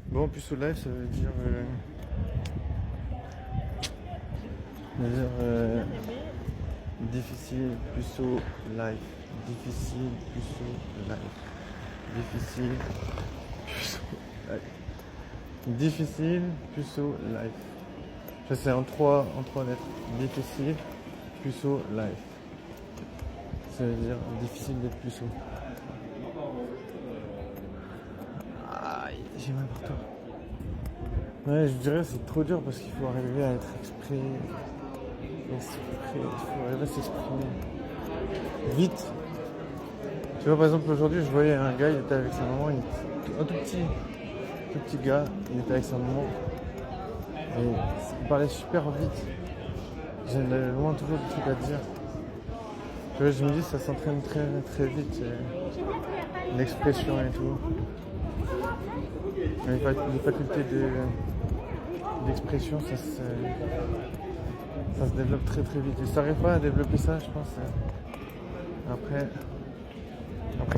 Bon, puceau live, ça veut dire. Difficile, puceau live. Difficile, puceau live. Difficile, puceau live. Difficile, puceau live. Ça, c'est en trois lettres. Difficile, puceau live. Ça veut dire difficile d'être puceau. Aïe, j'ai mal partout. Ouais, je dirais que c'est trop dur parce qu'il faut arriver à être exprès. Il faut arriver à s'exprimer vite. Tu vois, par exemple, aujourd'hui, je voyais un gars, il était avec sa maman, un tout petit gars, il était avec sa maman. Et il parlait super vite. J'avais vraiment toujours des trucs à dire. Tu vois, je me dis, ça s'entraîne très, très vite. L'expression et tout. Les facultés d'expression, ça se développe très très vite. Et ça n'arrive pas à développer ça, je pense. Après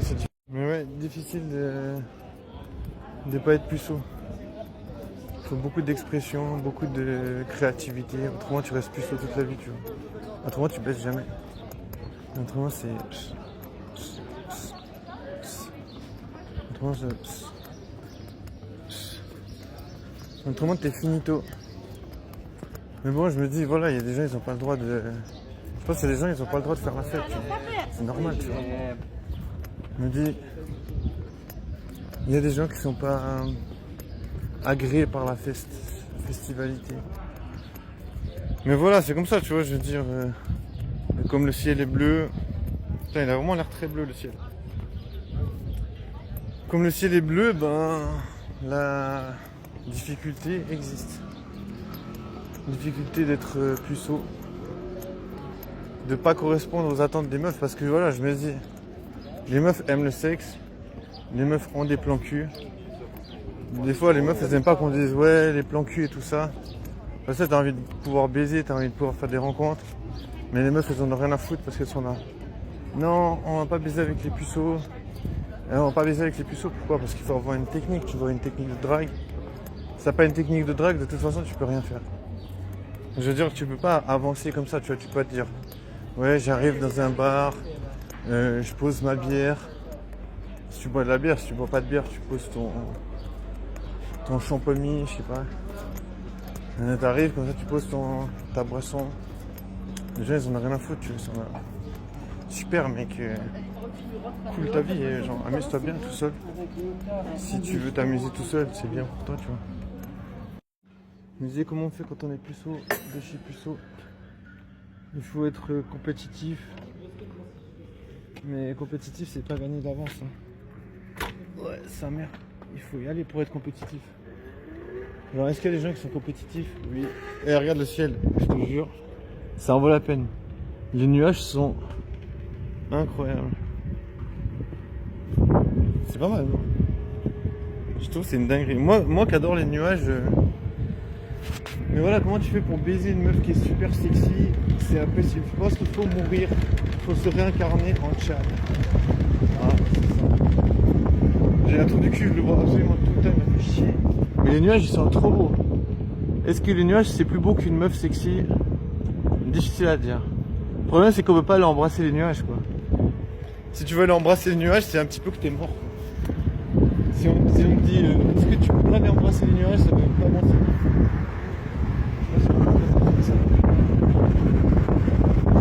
c'est difficile. Mais ouais, difficile de pas être puceau. Il faut beaucoup d'expression, beaucoup de créativité. Autrement, tu restes puceau toute la vie, tu vois. Autrement, tu baisses jamais. Autrement, c'est. Autrement, t'es finito. Mais bon, je me dis, voilà, il y a des gens, ils ont pas le droit de. Je pense que les gens, ils ont pas le droit de faire la fête. C'est normal, tu vois. Je me dis, il y a des gens qui sont pas agréés par la festivalité. Mais voilà, c'est comme ça, tu vois, je veux dire, comme le ciel est bleu. Putain, il a vraiment l'air très bleu, le ciel. Comme le ciel est bleu, ben, la difficulté existe. Difficulté d'être puceau, de pas correspondre aux attentes des meufs, parce que voilà, je me dis, les meufs aiment le sexe, les meufs ont des plans cul. Des fois, les meufs, elles aiment pas qu'on dise ouais, les plans cul et tout ça. Parce que t'as envie de pouvoir baiser, t'as envie de pouvoir faire des rencontres, mais les meufs, elles en ont rien à foutre parce qu'elles sont là. Non, on va pas baiser avec les puceaux. On va pas baiser avec les puceaux, pourquoi? Parce qu'il faut avoir une technique, tu vois, une technique de drague. Si t'as pas une technique de drague, de toute façon, tu peux rien faire. Je veux dire, tu peux pas avancer comme ça, tu vois, tu peux pas te dire ouais, j'arrive dans un bar, je pose ma bière. Si tu bois de la bière, si tu bois pas de bière, tu poses ton champomis, je sais pas. T'arrives comme ça, tu poses ta boisson. Les gens, ils en ont rien à foutre, tu vois, ils sont là. Super mec, cool ta vie, et genre amuse-toi bien tout seul. Si tu veux t'amuser tout seul, c'est bien pour toi, tu vois. Je me disais comment on fait quand on est puceau, de chez puceau. Il faut être compétitif. Mais compétitif, c'est pas gagner d'avance. Hein. Ouais, sa mère. Il faut y aller pour être compétitif. Alors, est-ce qu'il y a des gens qui sont compétitifs? Oui. Et regarde le ciel, je te jure. Ça en vaut la peine. Les nuages sont incroyables. C'est pas mal. Non? Je trouve que c'est une dinguerie. Moi qui adore les nuages. Mais voilà, comment tu fais pour baiser une meuf qui est super sexy? C'est impossible. Je pense qu'il faut mourir. Il faut se réincarner en Tchad. Ah, c'est ça. J'ai un trou du cul, je le vois absolument tout le temps, il m'a fait chier. Mais les nuages, ils sont trop beaux. Est-ce que les nuages, c'est plus beau qu'une meuf sexy? Difficile à dire. Le problème, c'est qu'on peut pas aller embrasser les nuages, quoi. Si tu veux aller embrasser les nuages, c'est un petit peu que t'es mort. Si on me dit, est-ce que tu peux aller embrasser les nuages, ça veut pas mentir.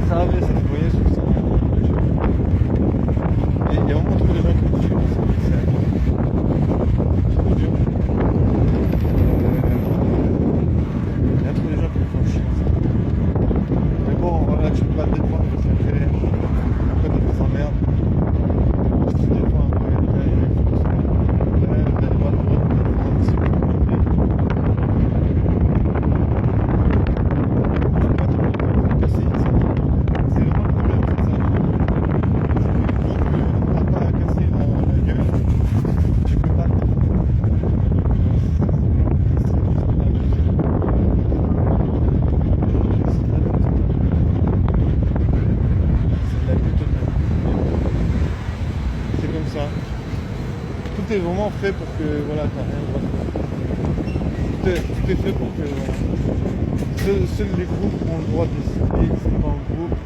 Ça avait, ça te voyait sur ça. Et il y a vraiment trop de gens qui me tuent. C'est trop dur. Il y a trop de gens qui me font chier. Mais bon, voilà, tu peux pas te défendre parce qu'après t'as des emmerdes. Si tu te défends après, t'as le droit de te défendre si vous comprenez. C'est vraiment le problème, c'est ça. C'est que tant que t'as pas à casser la gueule, tu peux pas. C'est comme ça. Tout est vraiment fait pour que voilà, t'as rien le droit de faire. tout est fait pour que seuls les groupes ont le droit de décider. C'est pas un groupe,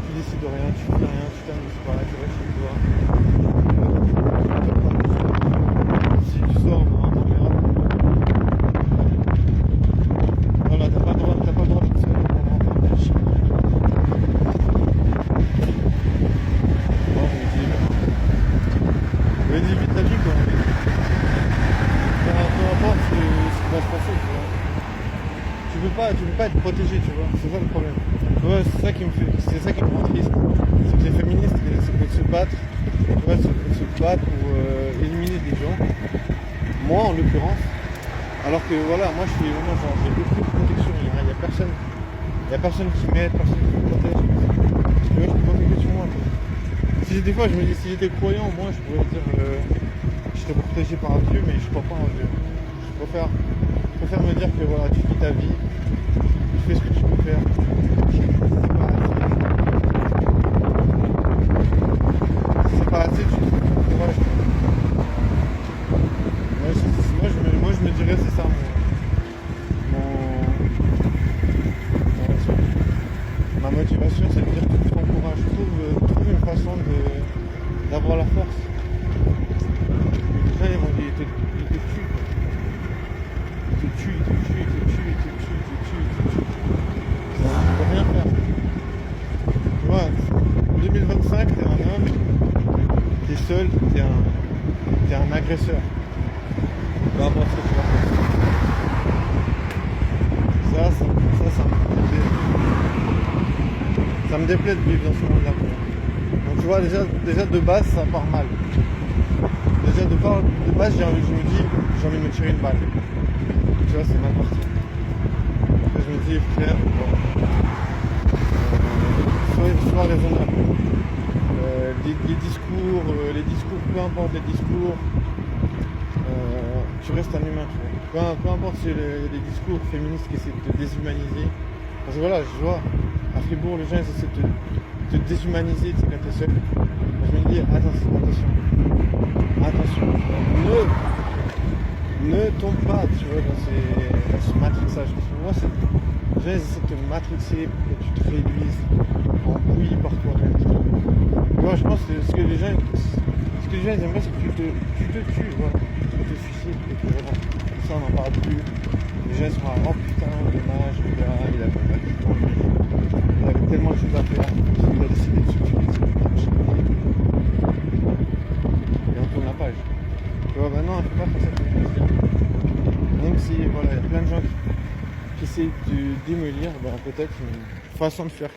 tu décides de rien, tu fais rien, tu t'amuses pas, tu restes chez toi. Si tu sors dans un caméra, voilà, t'as pas le droit d'être seul pendant un chien. Bon, mais dis vite ta vie quoi. Peu importe ce qui va se passer, tu vois. Tu peux pas être protégé, tu vois. C'est ça le problème. Tu vois, c'est ça qui me rend triste. C'est que les féministes elles se battent, tu vois, se battent pour éliminer des gens. Moi en l'occurrence. Alors que voilà, moi je suis vraiment genre, j'ai beaucoup de protection. Il y a personne qui m'aide, personne qui me protège. Tu vois, je peux compter que sur moi. Quoi. Des fois je me dis si j'étais croyant, moi je pourrais dire je serais protégé par Dieu, mais je crois pas en Dieu. Je préfère me dire que voilà, tu vis ta vie, tu fais ce que tu peux faire. C'est pas assez, tu te courage. Moi je me dirais c'est ça ma motivation, c'est de dire trouve ton courage, trouve une façon d'avoir la force. Les gens ils te tuent. Il te tue. Tu peux rien faire. Tu vois, en 2025, t'es un homme, t'es seul, t'es un agresseur. Peu importe ce que tu vas faire. Ça me déplaît de vivre dans ce monde-là. Donc tu vois, déjà de base, ça part mal. Déjà de base, je me dis, j'ai envie de me tirer une balle. Tu vois, c'est mal parti. Je me dis, frère, sois raisonnable. Les discours, peu importe les discours, tu restes un humain. Tu vois. Peu importe si les discours féministes qui essaient de te déshumaniser. Parce que voilà, je vois, à Fribourg, les gens ils essaient de te déshumaniser, tu sais, quand t'es seul. Moi, je me dis, attention. Ne tombe pas, tu vois, dans ce matrixage. Moi, les gens ils essaient de te matrixer pour que tu te réduises en bouillie par toi-même. Moi, je pense que ce que les gens ils aimeraient, c'est que tu te tues, voilà. Tu te suicides, et que voilà. Ça, on n'en parle plus. Les gens sont là, oh putain, dommage, le gars, il avait tellement de choses à faire, il a décidé de se tuer. Et on tourne la page. Tu vois, maintenant, il ne faut pas faire ça comme je dis. Même si, voilà, il y a plein de gens qui essaient de démolir, ben, peut-être une façon de faire